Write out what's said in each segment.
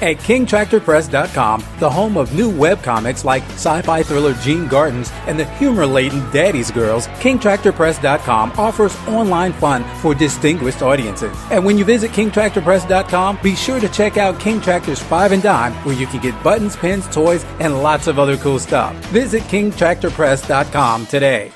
At KingTractorPress.com, the home of new webcomics like sci-fi thriller Gene Gardens and the humor-laden Daddy's Girls, KingTractorPress.com offers online fun for distinguished audiences. And when you visit KingTractorPress.com, be sure to check out King Tractor's 5 and Dime, where you can get buttons, pins, toys, and lots of other cool stuff. Visit KingTractorPress.com today.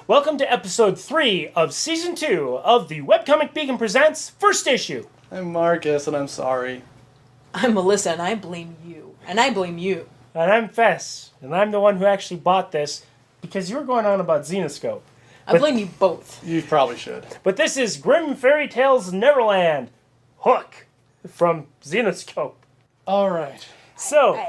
Welcome to episode 3 of season 2 of the Webcomic Beacon Presents First Issue. I'm Marcus, and I'm sorry. I'm Melissa, and I blame you. And I blame you. And I'm Fess, and I'm the one who actually bought this because you were going on about Zenoscope. I blame you both. You probably should. But this is Grimm Fairy Tales Neverland, Hook, from Zenoscope. Alright. So,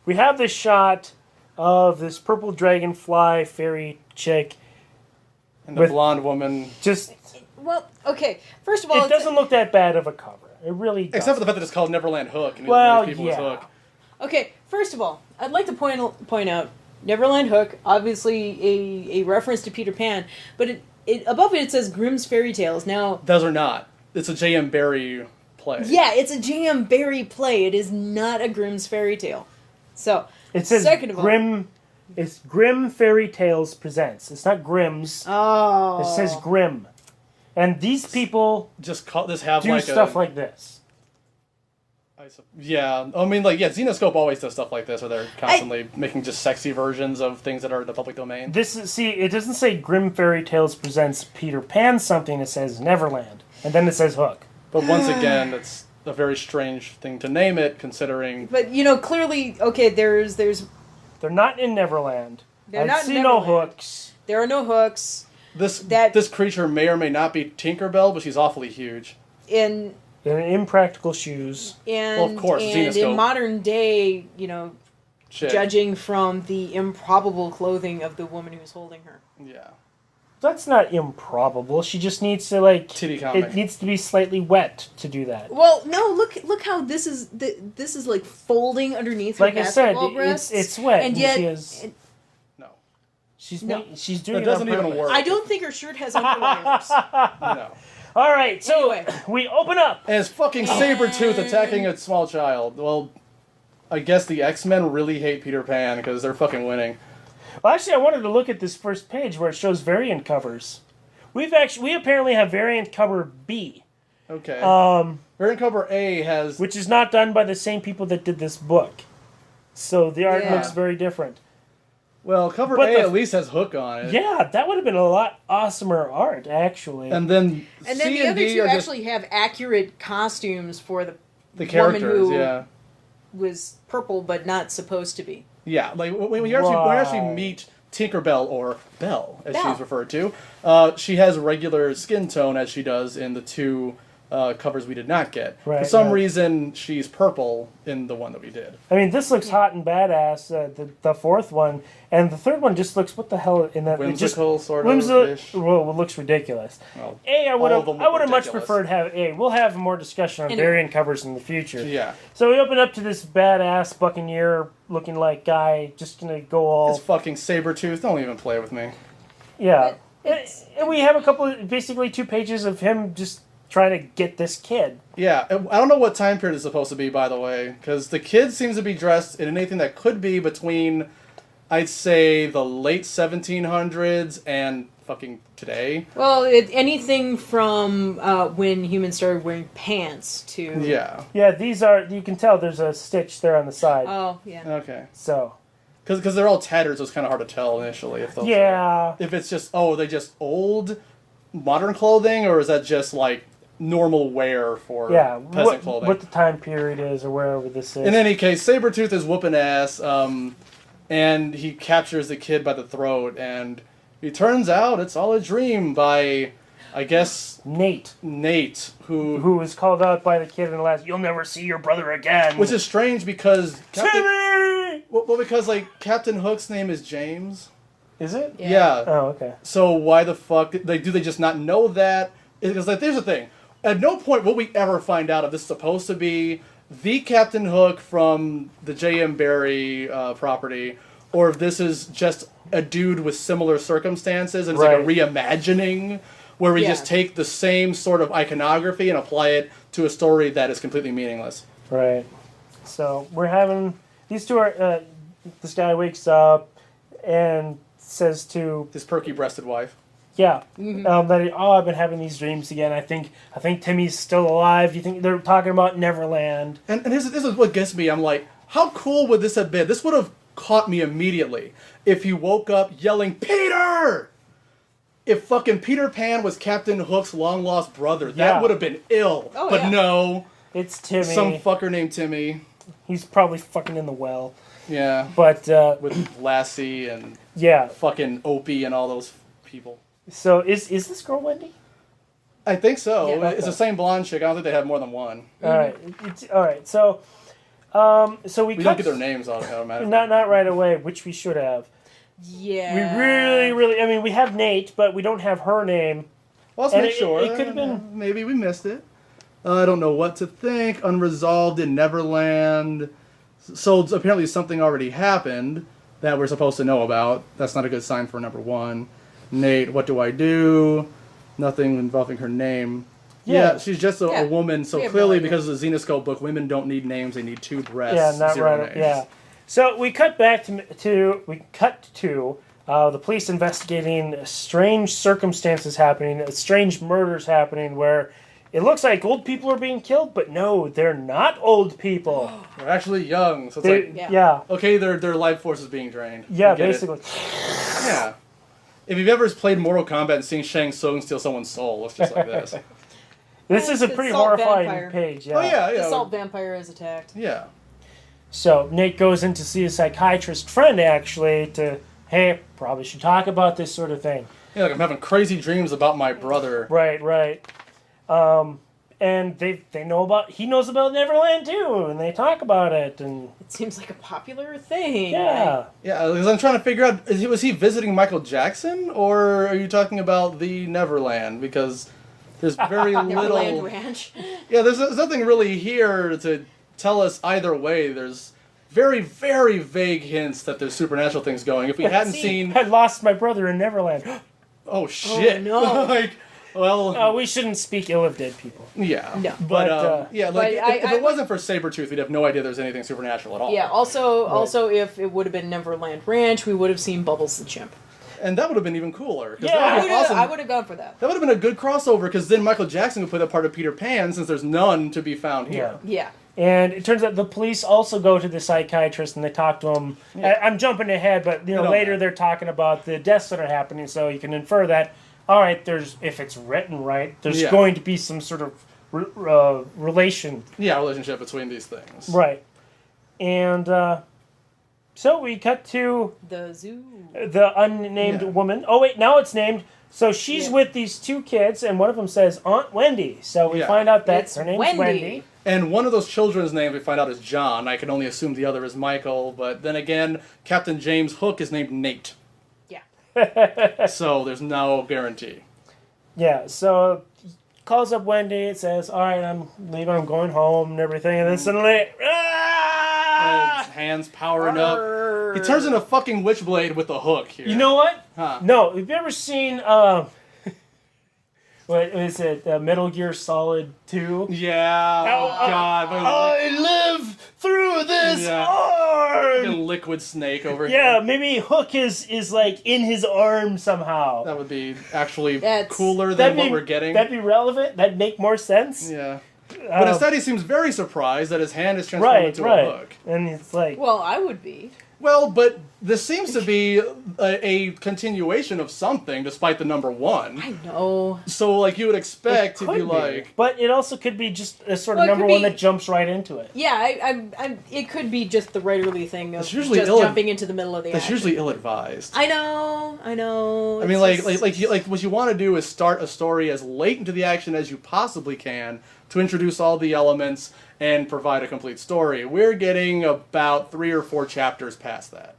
we have this shot of this purple dragonfly fairy chick. And the blonde woman. Just, Well, okay. First of all, it doesn't look that bad of a cover. It really doesn't. Except for the fact that it's called Neverland Hook. And Well, people yeah. Hook. Okay, first of all, I'd like to point out Neverland Hook, obviously a reference to Peter Pan, but it above it says Grimm's Fairy Tales. Now, Those are not. It's a J.M. Barrie play. yeah, it's a J.M. Barrie play. It is not a Grimm's Fairy Tale. So, It says second of all, Grimm. It's Grimm Fairy Tales Presents. It's not Grimm's. oh, It says Grimm. And these people Just call this have do like stuff a... like this. Yeah, I mean, like, yeah, Zenoscope always does stuff like this, where they're constantly making just sexy versions of things that are in the public domain. This is, see, it doesn't say Grimm Fairy Tales Presents Peter Pan something. It says Neverland. And then it says Hook. But once again, it's a very strange thing to name it, considering... But, clearly, okay, there's... They're not in Neverland. They're I not in see no Neverland. hooks. There are no hooks. This creature may or may not be Tinkerbell, but she's awfully huge. In In impractical shoes. And, Well, of course, and Zenoscope. in modern day, Shit. judging from the improbable clothing of the woman who's holding her. Yeah. That's not improbable. She just needs to, like... Titty comic. It needs to be slightly wet to do that. Well, no, look how this is this is like folding underneath her Like I said, basketball breasts. it's wet. and yet she is, No. she's No. she's doing That doesn't it on even purpose. work. I don't think her shirt has underlayers. No. All right, so Anyway. we open up. And it's fucking Sabretooth attacking a small child. Well, I guess the X-Men really hate Peter Pan because they're fucking winning. Well, actually, I wanted to look at this first page where it shows variant covers. We apparently have variant cover B, Okay. Variant cover A has... which is not done by the same people that did this book. So the art Yeah. looks very different. Well, cover But A the- at least has Hook on it. Yeah, that would have been a lot awesomer art, actually. And then And C then the and other D two are just actually have accurate costumes for the the woman characters, who yeah. was purple but not supposed to be. Yeah, like when you actually Right. meet Tinkerbell, or Belle, as Belle. she's referred to, she has regular skin tone as she does in the two covers we did not get. Right, For some right. reason, she's purple in the one that we did. I mean, this looks hot and badass, the fourth one. And the third one just looks, what the hell, in that... Whimsical, sort Whimsical, of-ish. well, it looks ridiculous. Well, I would all of them look have much ridiculous. preferred have A. We'll have more discussion on Anyway. variant covers in the future. Yeah. So we open up to this badass Buccaneer looking like guy, just gonna go all... It's fucking Sabretooth. Don't even play with me. Yeah. But And we have basically 2 pages of him just trying to get this kid. Yeah, I don't know what time period it's supposed to be, by the way, because the kid seems to be dressed in anything that could be between, I'd say, the late 1700s and fucking today. Well, anything from when humans started wearing pants to... Yeah. Yeah, these are... You can tell there's a stitch there on the side. Oh, yeah. Okay. So... Because they're all tattered, so it's kind of hard to tell initially if those Yeah. if it's just, are they just old modern clothing, or is that just, like, normal wear for peasant clothing? What the time period is, or wherever this is. In any case, Sabretooth is whooping ass, and he captures the kid by the throat, and it turns out it's all a dream by, I guess, Nate, who was called out by the kid in the last, "You'll never see your brother again." which is strange because Timmy! well, because, like, Captain Hook's name is James, Is it? Yeah. Oh, okay. So why the fuck do they just not know that? Because like, there's the thing. At no point will we ever find out if this is supposed to be the Captain Hook from the J.M. Barrie property, or if this is just a dude with similar circumstances and it's like a reimagining where we just take the same sort of iconography and apply it to a story that is completely meaningless. Right. So we're having these two are. This guy wakes up and says to His perky-breasted wife. that I've been having these dreams again. I think Timmy's still alive. You think they're talking about Neverland? And this is what gets me. I'm like, how cool would this have been? This would have caught me immediately if he woke up yelling, "Peter!" If fucking Peter Pan was Captain Hook's long-lost brother, that would have been ill. Oh, but no. It's Timmy. Some fucker named Timmy. He's probably fucking in the well. Yeah. But, with Lassie and fucking Opie and all those people. So, is this girl Wendy? I think so. Yeah. It's the same blonde chick. I don't think they have more than one. Alright. Alright, so we don't get their names automatically. Not right away, which we should have. Yeah. We really, I mean, we have Nate, but we don't have her name. Well, let's make sure. It could have been... Maybe we missed it. I don't know what to think. Unresolved in Neverland. So apparently something already happened that we're supposed to know about. That's not a good sign for number one. Nate, what do I do? Nothing involving her name. Yeah, she's just a woman. So clearly, because of the Zenoscope book, women don't need names; they need two breasts. Yeah, not zero right. names. Yeah. So we cut back to the police investigating strange circumstances happening, strange murders happening, where it looks like old people are being killed, but no, they're not old people. They're actually young. So it's okay, their life force is being drained. Yeah, basically. Yeah. If you've ever played Mortal Kombat and seen Shang Tsung steal someone's soul, it's just like this. This is a pretty horrifying page. Yeah. Oh yeah, The salt vampire is attacked. Yeah. So Nate goes in to see a psychiatrist friend, actually, hey, probably should talk about this sort of thing. Yeah, like I'm having crazy dreams about my brother. Right. And he knows about Neverland too, and they talk about it, and it seems like a popular thing. Yeah. Yeah, because I'm trying to figure out, was he visiting Michael Jackson, or are you talking about the Neverland? Because there's very little... Neverland Ranch. Yeah, there's nothing really here to tell us either way. There's very, very vague hints that there's supernatural things going. If we hadn't seen... I lost my brother in Neverland. Oh, shit. Oh, no. Well... we shouldn't speak ill of dead people. Yeah. No. But if it wasn't for Sabretooth, we'd have no idea there's anything supernatural at all. Yeah, also if it would have been Neverland Ranch, we would have seen Bubbles the Chimp. And that would have been even cooler. Yeah, I would have gone for that. That would have been a good crossover, because then Michael Jackson would play that part of Peter Pan, since there's none to be found here. Yeah. And it turns out the police also go to the psychiatrist and they talk to him. Yeah. I'm jumping ahead, but later they're talking about the deaths that are happening, so you can infer that, all right, if it's written right, there's going to be some sort of relation. Yeah, relationship between these things. Right. And so we cut to... the zoo. The unnamed woman. Oh, wait, now it's named. So she's with these two kids, and one of them says Aunt Wendy. So we find out that her name's Wendy. And one of those children's names we find out is John. I can only assume the other is Michael. But then again, Captain James Hook is named Nate. Yeah. So there's no guarantee. Yeah, so he calls up Wendy. It says, all right, I'm leaving. I'm going home and everything. And then suddenly... And his hands powering up. He turns into a fucking witchblade with a hook here. You know what? Huh. No, have you ever seen... what is it? Metal Gear Solid 2? Yeah. Oh, God. I live through this arm! Like a liquid snake over here. Yeah, maybe Hook is like in his arm somehow. That would be actually cooler than what we're getting. That'd be relevant. That'd make more sense. Yeah. But instead he seems very surprised that his hand is transformed into a hook. And it's like... Well, I would be. Well, but this seems to be a continuation of something, despite the number one. I know. So, like, you would expect to be like... But it also could be just a sort of number one that jumps right into it. Yeah, it could be just the writerly thing of just jumping into the middle of the action. That's usually ill-advised. I know. I mean, like what you want to do is start a story as late into the action as you possibly can to introduce all the elements and provide a complete story. We're getting about 3 or 4 chapters past that.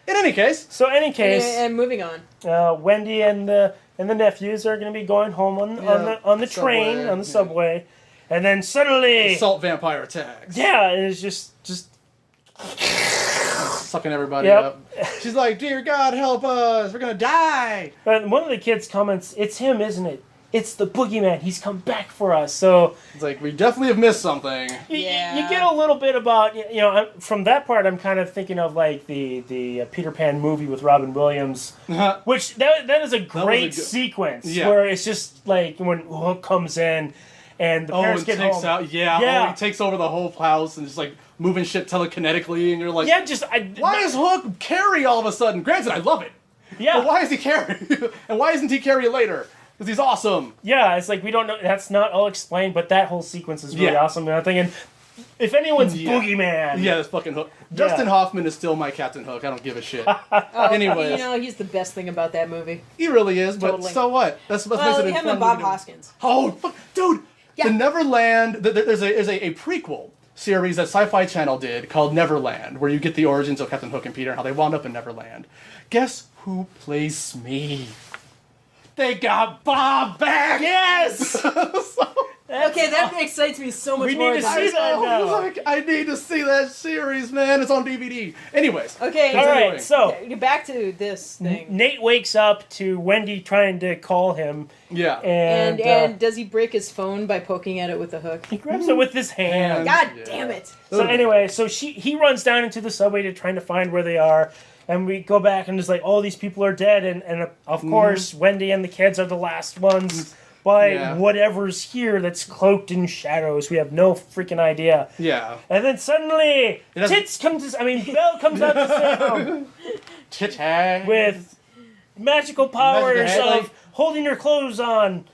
In any case. So, any case, And moving on. Wendy and the nephews are going to be going home on the train, subway, on the subway, and then suddenly Assault vampire attacks. Yeah, and it's just sucking everybody Yep. up. She's like, "Dear God, help us! We're gonna die!" But one of the kids comments, "It's him, isn't it? It's the boogeyman. He's come back for us." So It's like we definitely have missed something. you Yeah. get a little bit about from that part. I'm kind of thinking of like the Peter Pan movie with Robin Williams, which that is a great sequence where it's just like when Hook comes in and the parents and get takes home. out, he takes over the whole house and just like moving shit telekinetically, and you're like, why is Hook Carrie all of a sudden? Granted, I love it. Yeah. But why is he Carrie? And why isn't he Carrie later? Because he's awesome. Yeah, it's like we don't know. That's not all explained, but that whole sequence is really awesome. And I'm thinking, if anyone's boogeyman, it's fucking Hook. Dustin Hoffman is still my Captain Hook. I don't give a shit. Anyways, He's the best thing about that movie. he really is. But Totally. so what? That's what makes it a Him fun and Bob movie to- Hoskins. Oh, fuck. Dude! Yeah. The Neverland, there's a prequel series that Sci-Fi Channel did called Neverland, where you get the origins of Captain Hook and Peter and how they wound up in Neverland. Guess who plays Smee? They got Bob back! Yes! Okay, that excites me so much We more. need to than- see that now. Like, I need to see that series, man. It's on DVD. Anyways. Okay, All right, so get back to this thing. Nate wakes up to Wendy trying to call him. Yeah. And does he break his phone by poking at it with a hook? he grabs it with his hand. God damn it! So anyway, he runs down into the subway to trying to find where they are. And we go back and it's like, all these people are dead. And of course, Wendy and the kids are the last ones by whatever's here that's cloaked in shadows. We have no freaking idea. Yeah. And then suddenly, Belle comes out to sound with magical powers Magical head, of holding her clothes on.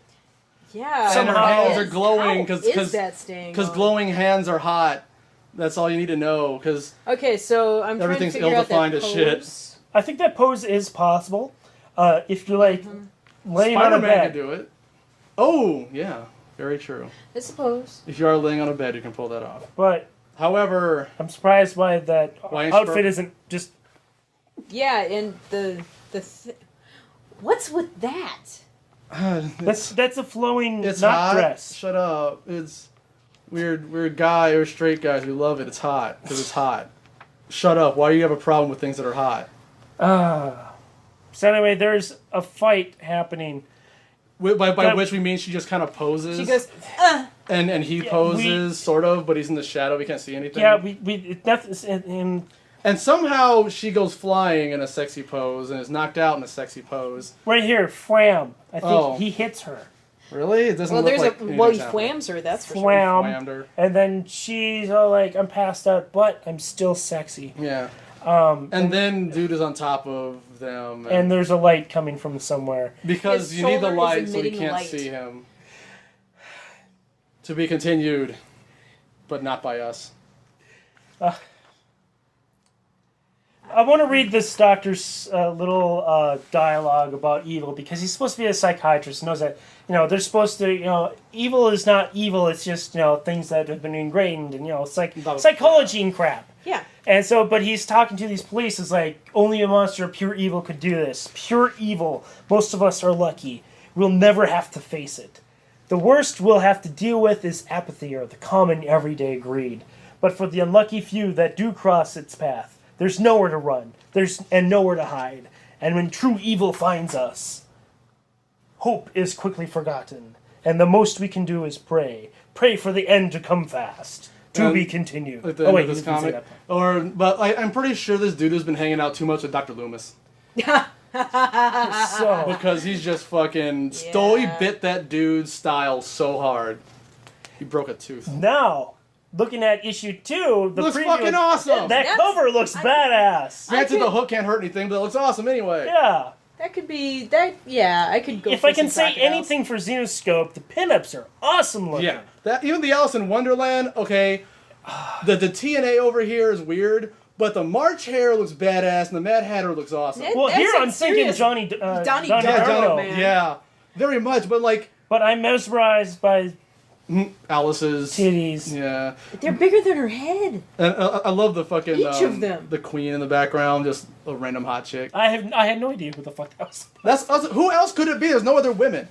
Yeah. Some of her Somehow- hands are glowing How is that staying because on? glowing hands are hot. That's all you need to know. Because Okay, so I'm everything's trying to figure out that ill-defined as shit. pose. I think that pose is possible. If you're like laying on a Spider-Man bed. can do it. Oh, yeah. Very true. I suppose. If you are laying on a bed, you can pull that off. But However, I'm surprised why that Why outfit isn't just. Yeah, and what's with that? That's a flowing it's knot hot. dress. Shut up. It's we're guy or straight guys. We love it. It's hot because it's hot. Shut up. Why do you have a problem with things that are hot? So anyway, there's a fight happening. By which we mean she just kind of poses. She goes, and he poses sort of, but he's in the shadow. We can't see anything. Yeah, that's in And somehow she goes flying in a sexy pose and is knocked out in a sexy pose. right here. Fram. I think Oh. he hits her. Really? It doesn't well, look there's like he anything's happening. flams her, that's for sure. Flam. Whammed her. And then she's all like, "I'm passed out, but I'm still sexy." Yeah. And then dude is on top of them. And there's a light coming from somewhere. because His you need the shoulder is light so we emitting can't light. see him. To be continued, but not by us. I want to read this doctor's little dialogue about evil because he's supposed to be a psychiatrist. Knows that they're supposed to evil is not evil. It's just things that have been ingrained and psychology and crap. Yeah. And so, but he's talking to these police. It's like only a monster of pure evil could do this. Pure evil. Most of us are lucky. We'll never have to face it. The worst we'll have to deal with is apathy or the common everyday greed. But for the unlucky few that do cross its path, there's nowhere to run. There's nowhere to hide. And when true evil finds us, hope is quickly forgotten. And the most we can do is pray. Pray for the end to come fast. To And be continued. At the end of he this didn't say comic. that. But I'm pretty sure this dude has been hanging out too much with Dr. Loomis. So, Because he's just fucking He bit that dude's style so hard. He broke a tooth. now, looking at issue 2, the Looks preview, fucking awesome! that Yes. cover looks badass. Granted, the hook can't hurt anything, but it looks awesome anyway. Yeah. That could be that. Yeah, I could go. If for I can some say crocodiles. anything for Zenoscope, the pinups are awesome looking. Yeah. That even the Alice in Wonderland, okay. The TNA over here is weird, but the March hair looks badass and the Mad Hatter looks awesome. Yeah. Well, That's here some I'm thinking serious- Donnie Darno, Darno. man. Yeah, very much. But like, But I'm mesmerized by Alice's titties. Yeah, They're bigger than her head. and I love the fucking Each of them. the queen in the background, just a random hot chick. I had no idea who the fuck that was. Who else could it be? There's no other women.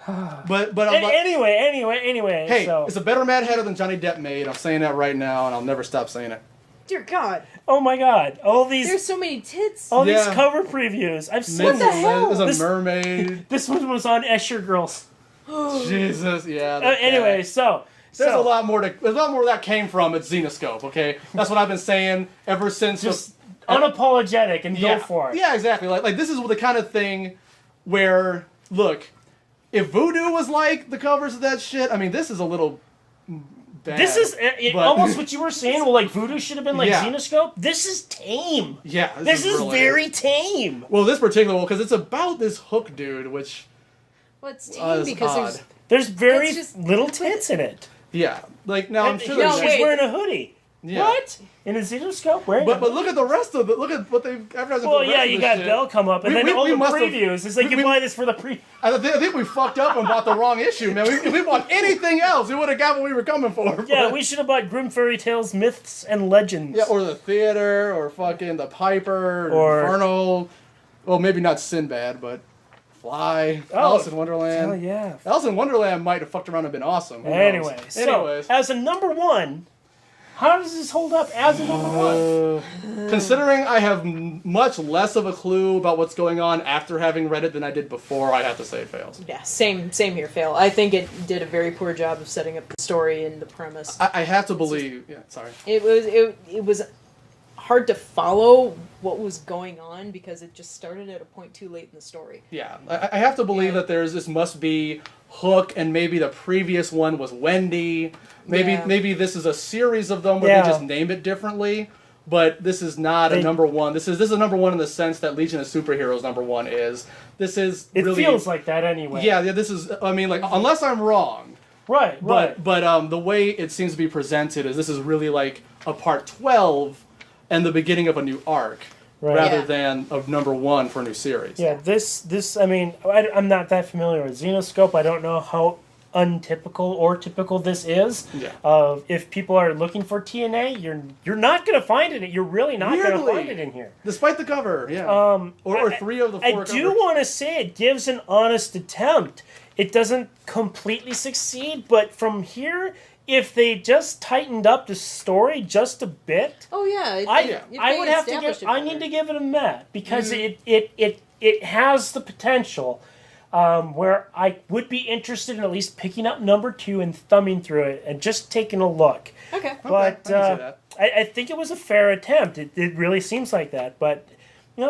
But I'm like, Anyway. hey, So. it's a better Mad Hatter than Johnny Depp made. I'm saying that right now, and I'll never stop saying it. Dear God. Oh my God! There's so many tits. All these cover previews. I've seen What the this. hell? There's a mermaid. This one was on Escher Girls. Jesus, yeah. Anyway, There's a lot more where that came from at Zenoscope, okay? That's what I've been saying ever since. Just unapologetic and go for it. Yeah, exactly. Like this is the kind of thing where, look, if Voodoo was like the covers of that shit, I mean, this is a little bad. This is almost what you were saying. Well, like Voodoo should have been like Yeah. Zenoscope. This is tame. Yeah, This is really, very tame. well, this particular one, because it's about this Hook dude, which Well, it's tame is because odd. There's very It's just- little tits in it. Yeah, like now I'm And sure. she's there's- wait. wearing a hoodie. Yeah. What? In a Zenoscope? Wearing But look at the rest of it. Look at what they've advertised. Well, for the yeah, rest of you this got shit. Bell come up, and then all the must have- previews. It's like you we- buy this for the pre. I think we fucked up and bought the wrong issue, man. If we bought anything else, we would have got what we were coming for. Yeah, we should have bought Grimm Fairy Tales, Myths and Legends. Yeah, or the theater, or fucking the Piper, Or- Inferno. Well, maybe not Sinbad, but Fly, Alice in Wonderland. Oh yeah. Alice in Wonderland might have fucked around and been awesome. Who knows? Anyway, so Anyways. as a number one, how does this hold up as a number one? Considering I have much less of a clue about what's going on after having read it than I did before, I have to say it fails. Yeah, same here, Phil. I think it did a very poor job of setting up the story and the premise. I have to believe. Yeah, sorry. It was hard to follow what was going on because it just started at a point too late in the story. Yeah, I have to believe that this must be Hook, and maybe the previous one was Wendy. Maybe this is a series of them where they just name it differently. But this is not a number one. This is a number one in the sense that Legion of Superheroes number one is. This is It really, feels like that anyway. Yeah. This is. I mean, like unless I'm wrong. Right. But the way it seems to be presented is this is really like a part 12 and the beginning of a new arc. Right. Rather Yeah. than of number one for a new series. Yeah, this. I mean, I'm not that familiar with Zenoscope. I don't know how untypical or typical this is. Yeah. If people are looking for TNA, you're not going to find it. You're really not going to Weirdly. find it in here. Despite the cover, yeah. Or three of the four I covers. do want to say it gives an honest attempt. It doesn't completely succeed, but from here, if they just tightened up the story just a bit, Oh yeah, I would have to give. I need to give it a met because it has the potential where I would be interested in at least picking up number 2 and thumbing through it and just taking a look. Okay. But I can see that. I think it was a fair attempt. It really seems like that. But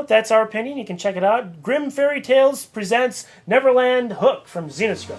that's our opinion. You can check it out. Grimm Fairy Tales presents Neverland Hook from Zenoscope.